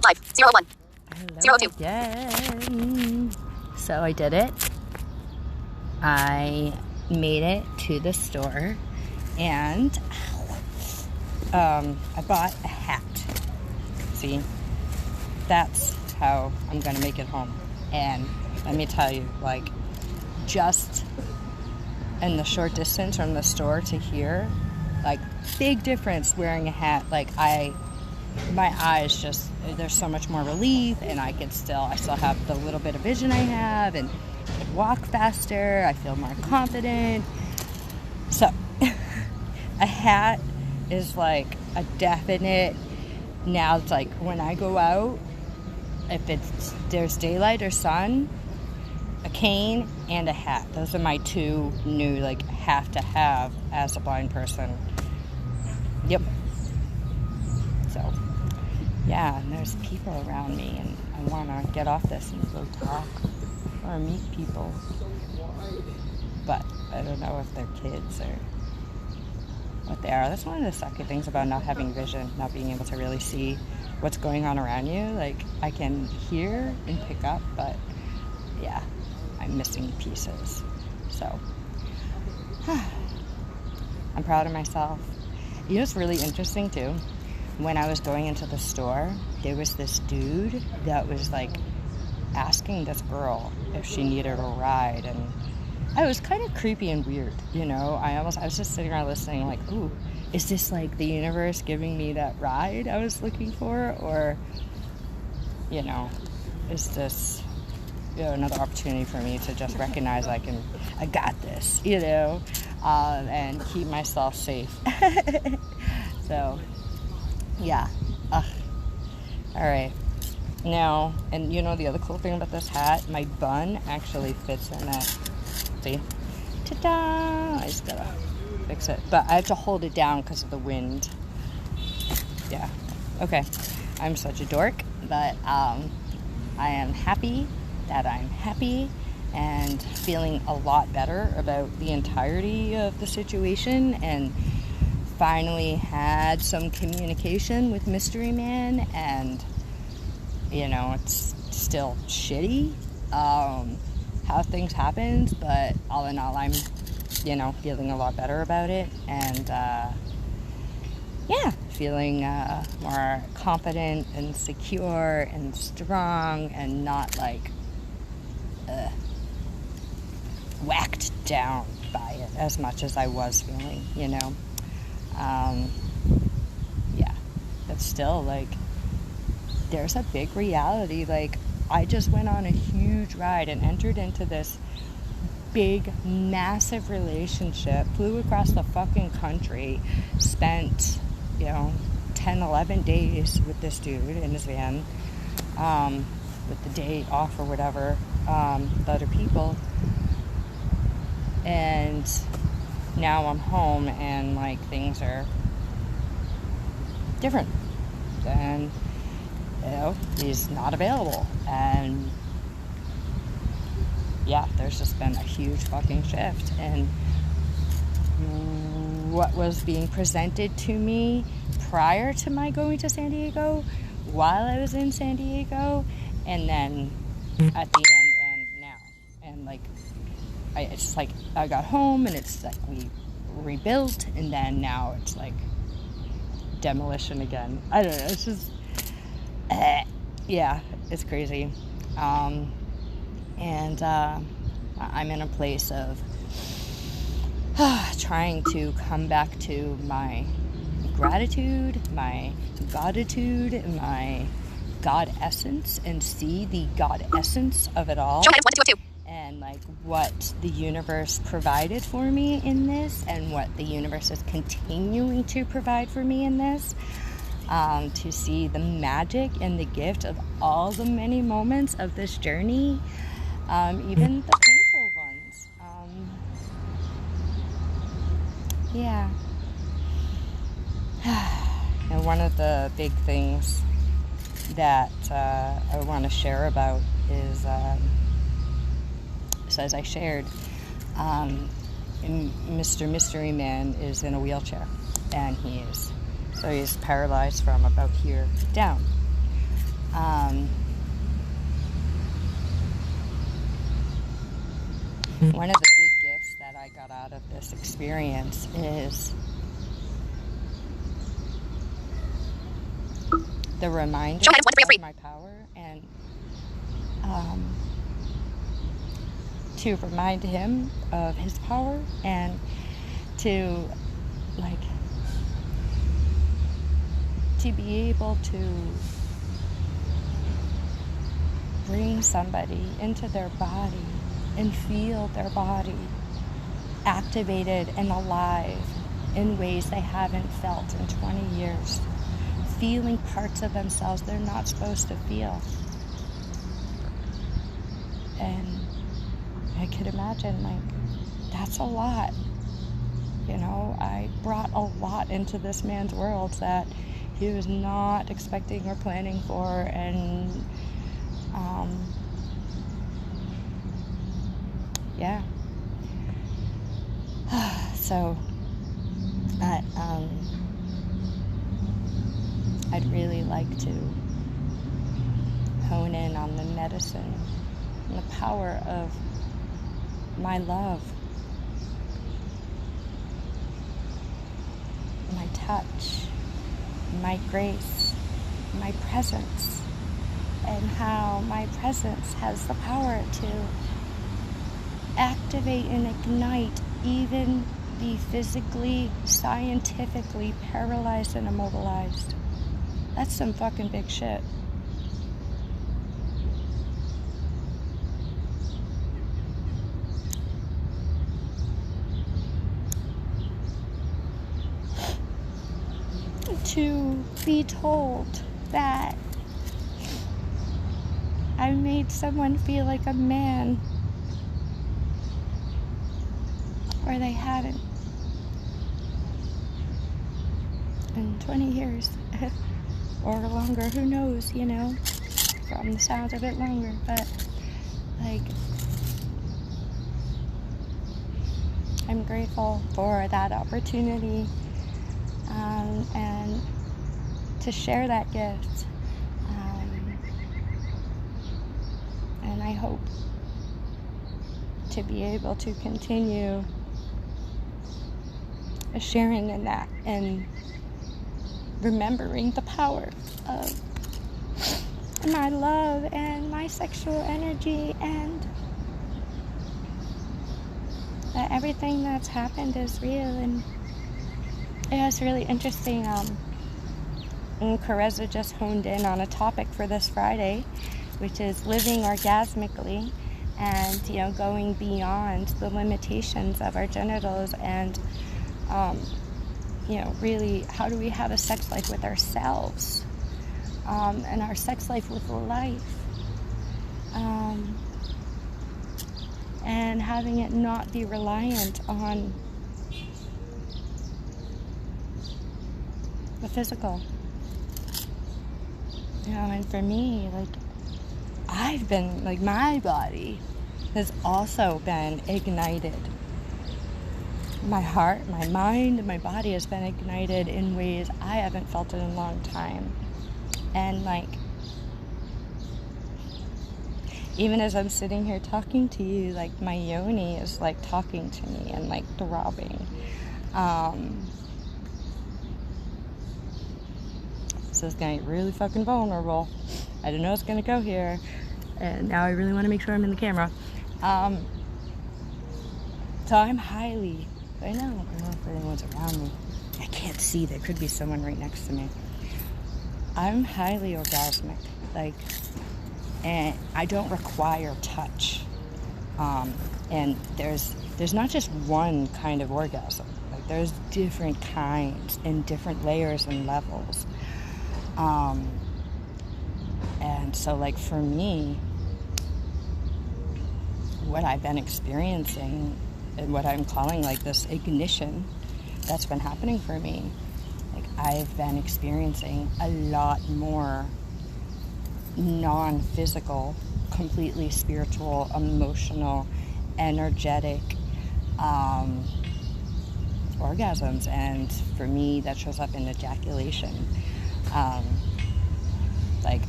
Live. 01. Hello 02. Again. So I did it. I made it to the store and I bought a hat. See, that's how I'm gonna make it home. And let me tell you, like, just in the short distance from the store to here, like, big difference wearing a hat. Like, my eyes just, there's so much more relief, and I still have the little bit of vision I have, and I can walk faster, I feel more confident. So, a hat is like a definite, now it's like when I go out, if there's daylight or sun, a cane and a hat. Those are my two new, like, have to have as a blind person. Yep. So, yeah, and there's people around me, and I want to get off this and go talk or meet people. But I don't know if they're kids or what they are. That's one of the sucky things about not having vision, not being able to really see what's going on around you. Like, I can hear and pick up, but yeah, I'm missing pieces. So, I'm proud of myself. You know what's really interesting too? When I was going into the store, there was this dude that was like asking this girl if she needed a ride, and I was kind of creepy and weird, you know. I was just sitting around listening, like, ooh, is this like the universe giving me that ride I was looking for, or, you know, is this, you know, another opportunity for me to just recognize I got this, you know, and keep myself safe. So, yeah. All right. Now, and you know the other cool thing about this hat, my bun actually fits in it. See? Ta-da! I just gotta fix it. But I have to hold it down because of the wind. Yeah. Okay. I'm such a dork, but I am happy that I'm happy and feeling a lot better about the entirety of the situation, and finally had some communication with Mystery Man, and, you know, it's still shitty how things happened, but all in all, I'm, you know, feeling a lot better about it, and yeah, feeling more confident and secure and strong, and not like whacked down by it as much as I was feeling, you know. Yeah, but still, like, there's a big reality. Like, I just went on a huge ride and entered into this big, massive relationship, flew across the fucking country, spent, you know, 10, 11 days with this dude in his van, with the day off or whatever, with other people, and now I'm home, and, like, things are different, and, you know, he's not available, and yeah, there's just been a huge fucking shift, and what was being presented to me prior to my going to San Diego, while I was in San Diego, and then at the end, and now, and, like, it's like I got home, and it's like we rebuilt, and then now it's like demolition again. I don't know, it's just yeah, it's crazy. And I'm in a place of trying to come back to my gratitude, my goditude, my God essence, and see the God essence of it all. And, like, what the universe provided for me in this, and what the universe is continuing to provide for me in this. To see the magic and the gift of all the many moments of this journey, even the painful ones. Yeah. And one of the big things that I want to share about is, so as I shared, Mr. Mystery Man is in a wheelchair, and he's paralyzed from about here down. One of the big gifts that I got out of this experience is the reminder of my power, and to remind him of his power, and to to be able to bring somebody into their body and feel their body activated and alive in ways they haven't felt in 20 years. Feeling parts of themselves they're not supposed to feel. And I could imagine, that's a lot. I brought a lot into this man's world that he was not expecting or planning for, and yeah. So I'd really like to hone in on the medicine and the power of my love, my touch, my grace, my presence, and how my presence has the power to activate and ignite even the physically, scientifically paralyzed and immobilized. That's some fucking big shit. To be told that I made someone feel like a man, or they hadn't in 20 years or longer, who knows, from the sound of it longer, but I'm grateful for that opportunity, and to share that gift, and I hope to be able to continue sharing in that and remembering the power of my love and my sexual energy, and that everything that's happened is real. And it was really interesting. And Careza just honed in on a topic for this Friday, which is living orgasmically, and going beyond the limitations of our genitals, and really, how do we have a sex life with ourselves, and our sex life with life, and having it not be reliant on the physical. And for me, I've been, my body has also been ignited. My heart, my mind, and my body has been ignited in ways I haven't felt in a long time. And even as I'm sitting here talking to you, my yoni is talking to me and throbbing. So it's gonna get really fucking vulnerable. I didn't know it's gonna go here, and now I really want to make sure I'm in the camera. So I'm highly, I don't know if anyone's around me. I can't see. There could be someone right next to me. I'm highly orgasmic, and I don't require touch. And there's not just one kind of orgasm. There's different kinds and different layers and levels. And so for me, what I've been experiencing and what I'm calling this ignition that's been happening for me, I've been experiencing a lot more non-physical, completely spiritual, emotional, energetic orgasms, and for me that shows up in ejaculation.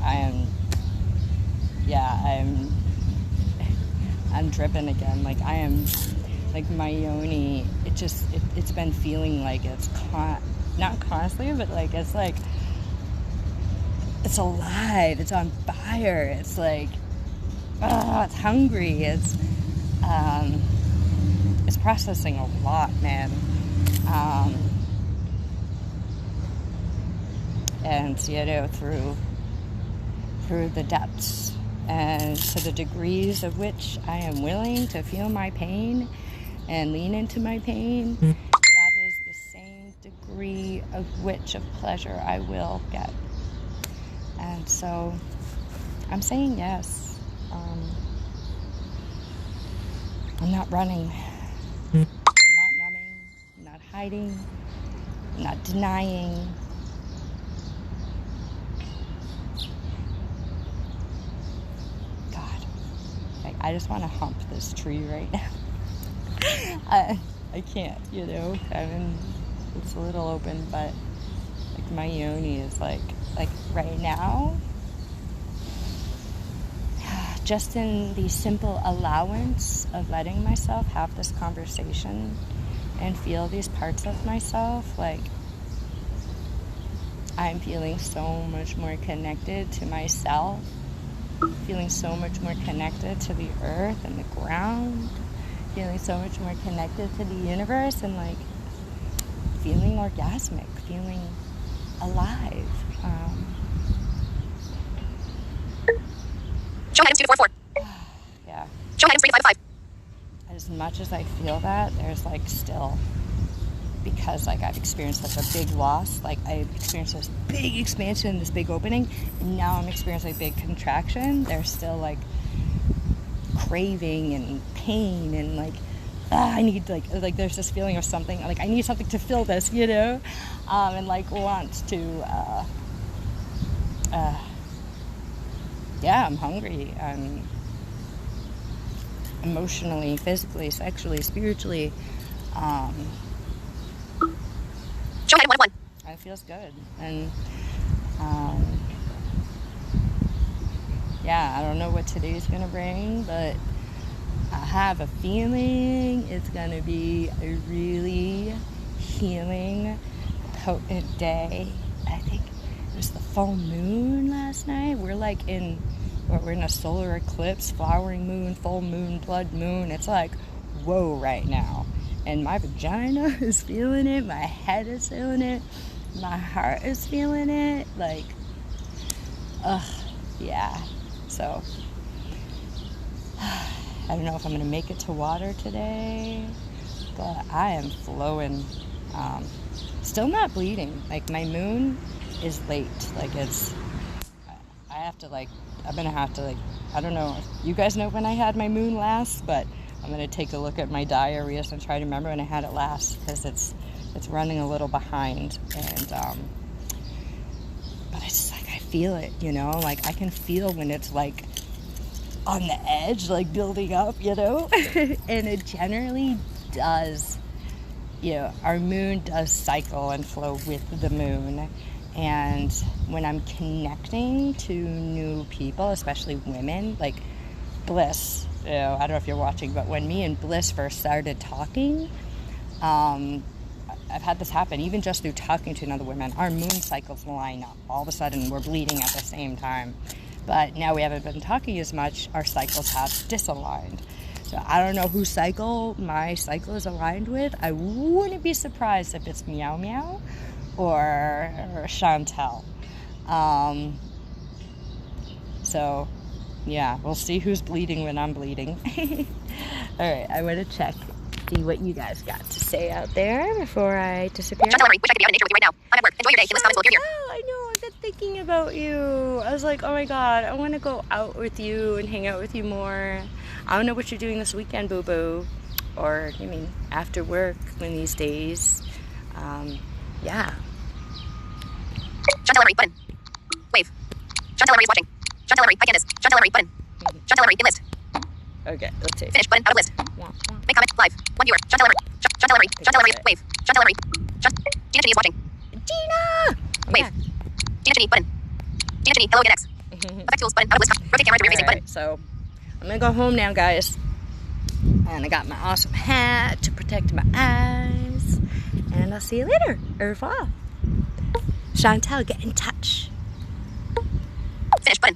I am I'm dripping again. Like I am, like my yoni, it's been feeling like it's not constantly, but like it's alive, it's on fire, it's like, it's hungry, it's processing a lot, man. And through the depths and to the degrees of which I am willing to feel my pain and lean into my pain, that is the same degree of which of pleasure I will get. And so I'm saying yes. I'm not running. I'm not numbing. I'm not hiding. I'm not denying. God, like, I just want to hump this tree right now. I can't, I mean, it's a little open, but like my yoni is like right now, just in the simple allowance of letting myself have this conversation and feel these parts of myself, like I'm feeling so much more connected to myself, feeling so much more connected to the earth and the ground, feeling so much more connected to the universe, and like feeling orgasmic, feeling alive. Show items 2 to 4 4. Yeah. Show items 3 to 5 5. As much as I feel that, there's like still, because like I've experienced such a big loss, like I've experienced this big expansion, this big opening, and now I'm experiencing a big contraction. There's still like craving and pain and like, I need like there's this feeling of something, like I need something to fill this, and like want to, yeah, I'm hungry. I'm emotionally, physically, sexually, spiritually. Show item 1 of 1. It feels good. And yeah, I don't know what today's gonna bring, but I have a feeling it's gonna be a really healing, potent day. I think it was the full moon last night. We're in a solar eclipse, flowering moon, full moon, blood moon. It's like, whoa right now. And my vagina is feeling it, my head is feeling it, my heart is feeling it. Like, yeah. So, I don't know if I'm going to make it to water today, but I am flowing. Still not bleeding. Like, my moon is late. Like, I'm going to have to, I don't know if you guys know when I had my moon last, but I'm going to take a look at my diaries and try to remember when I had it last, because it's running a little behind. And, but it's like, I feel it, like I can feel when it's like on the edge, like building up, and it generally does, our moon does cycle and flow with the moon. And when I'm connecting to new people, especially women, like Bliss, I don't know if you're watching, but when me and Bliss first started talking, I've had this happen, even just through talking to another woman, our moon cycles line up. All of a sudden, we're bleeding at the same time. But now we haven't been talking as much, our cycles have disaligned. So I don't know whose cycle my cycle is aligned with. I wouldn't be surprised if it's Meow Meow or Chantel. So, yeah, we'll see who's bleeding when I'm bleeding. All right, I want to check, see what you guys got to say out there before I disappear. Chantel, wish I could be out in nature with you right now. I'm at work. Enjoy your day. Endless comments will appear here. Oh, I know. I've been thinking about you. I was like, oh my God, I want to go out with you and hang out with you more. I don't know what you're doing this weekend, boo-boo. Or, after work, one of these days. Yeah. Chantel Emery, button. Wave. Chantel Emery is watching. Chantel Emery, hi Candace. Chantel Emery, button. Chantel Emery, in list. Okay, let's see. Finish, button, out of list. Make comment, live. One viewer. Chantel Emery. Chantel Emery. Chantel Emery, wave. Chantel Emery. Gina Cheney is watching. Gina! Wave. Gina Cheney, button. Gina Cheney, hello again, X. Effect tools button. Out of list. Rotate camera to rear facing button. Alright, so I'm gonna go home now, guys. And I got my awesome hat to protect my eyes. And I'll see you later. Au revoir. Chantal, get in touch. Finish button.